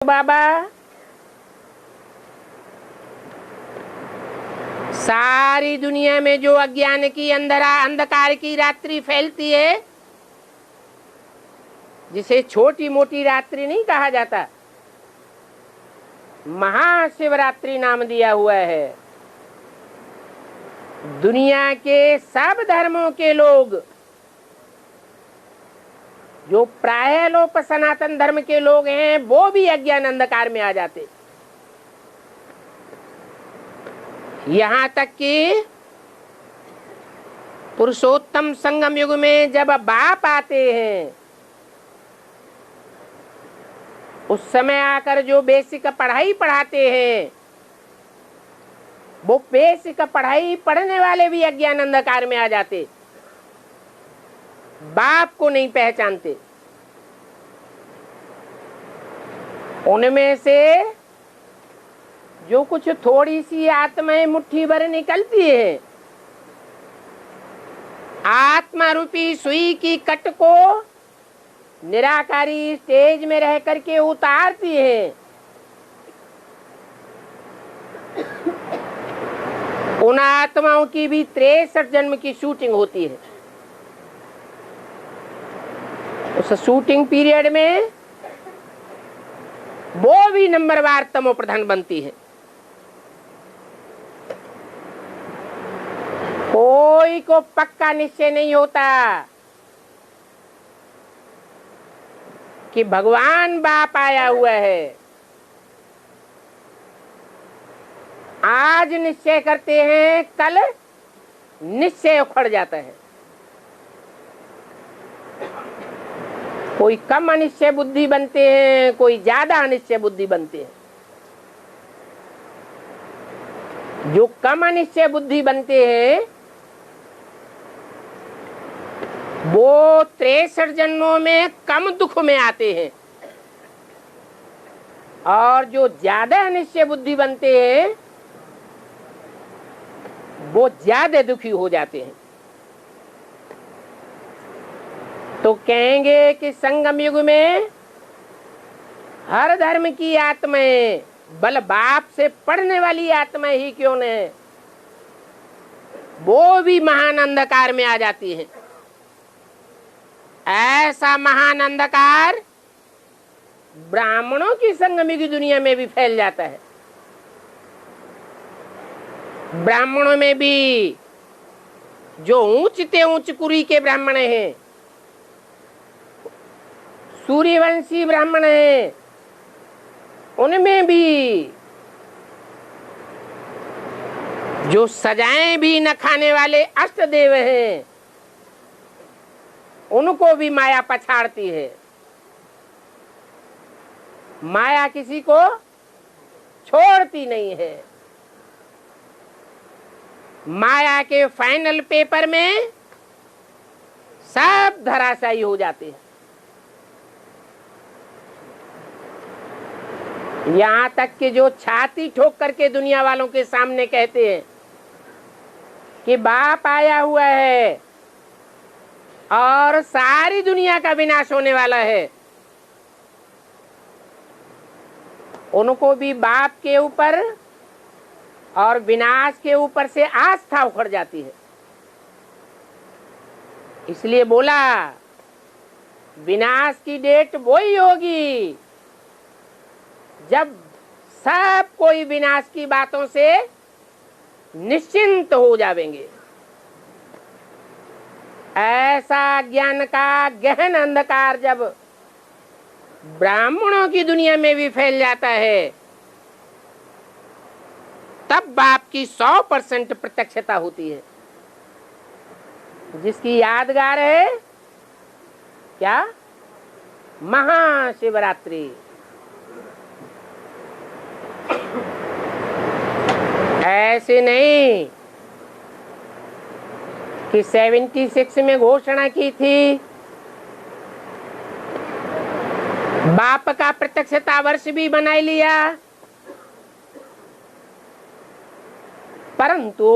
बाबा सारी दुनिया में जो अज्ञान की अंधकार की रात्रि फैलती है, जिसे छोटी मोटी रात्रि नहीं कहा जाता, महाशिवरात्रि नाम दिया हुआ है। दुनिया के सब धर्मों के लोग, जो प्राय लोग सनातन धर्म के लोग हैं, वो भी अज्ञान अंधकार में आ जाते। यहां तक कि पुरुषोत्तम संगम युग में जब बाप आते हैं, उस समय आकर जो बेसिक पढ़ाई पढ़ाते हैं, वो बेसिक पढ़ाई पढ़ने वाले भी अज्ञान अंधकार में आ जाते, बाप को नहीं पहचानते। उनमें से जो कुछ थोड़ी सी आत्माएं मुट्ठी भर निकलती है, आत्मा रूपी सुई की कट को निराकारी स्टेज में रह करके उतारती है। उन आत्माओं की भी 63 जन्म की शूटिंग होती है। उस शूटिंग पीरियड में वो भी नंबरवार तमो प्रधान बनती है। कोई को पक्का निश्चय नहीं होता कि भगवान बाप आया हुआ है। आज निश्चय करते हैं, कल निश्चय उखड़ जाता है। कोई कम अनिश्चय बुद्धि बनते हैं, कोई ज्यादा अनिश्चय बुद्धि बनते हैं। जो कम अनिश्चय बुद्धि बनते हैं, वो 63 जन्मों में कम दुख में आते हैं, और जो ज्यादा अनिश्चय बुद्धि बनते हैं, वो ज्यादा दुखी हो जाते हैं। तो कहेंगे कि संगम युग में हर धर्म की आत्माएं, बल बाप से पढ़ने वाली आत्माएं ही क्यों न, वो भी महान अंधकार में आ जाती हैं। ऐसा महान अंधकार ब्राह्मणों की संगम युग दुनिया में भी फैल जाता है। ब्राह्मणों में भी जो ऊंचते ऊंच कुरी के ब्राह्मण हैं, सूर्यवंशी ब्राह्मण हैं, उनमें भी जो सजाएं भी न खाने वाले अष्टदेव हैं, उनको भी माया पछाड़ती है। माया किसी को छोड़ती नहीं है। माया के फाइनल पेपर में सब धराशायी हो जाते हैं। यहां तक कि जो छाती ठोक करके दुनिया वालों के सामने कहते हैं कि बाप आया हुआ है और सारी दुनिया का विनाश होने वाला है, उनको भी बाप के ऊपर और विनाश के ऊपर से आस्था उखड़ जाती है। इसलिए बोला, विनाश की डेट वही होगी जब सब कोई विनाश की बातों से निश्चिंत हो जाएंगे। ऐसा ज्ञान का गहन अंधकार जब ब्राह्मणों की दुनिया में भी फैल जाता है, तब बाप की 100% प्रत्यक्षता होती है, जिसकी यादगार है क्या? महाशिवरात्रि। ऐसे नहीं कि 76 में घोषणा की थी, बाप का प्रत्यक्षता वर्ष भी बना लिया, परंतु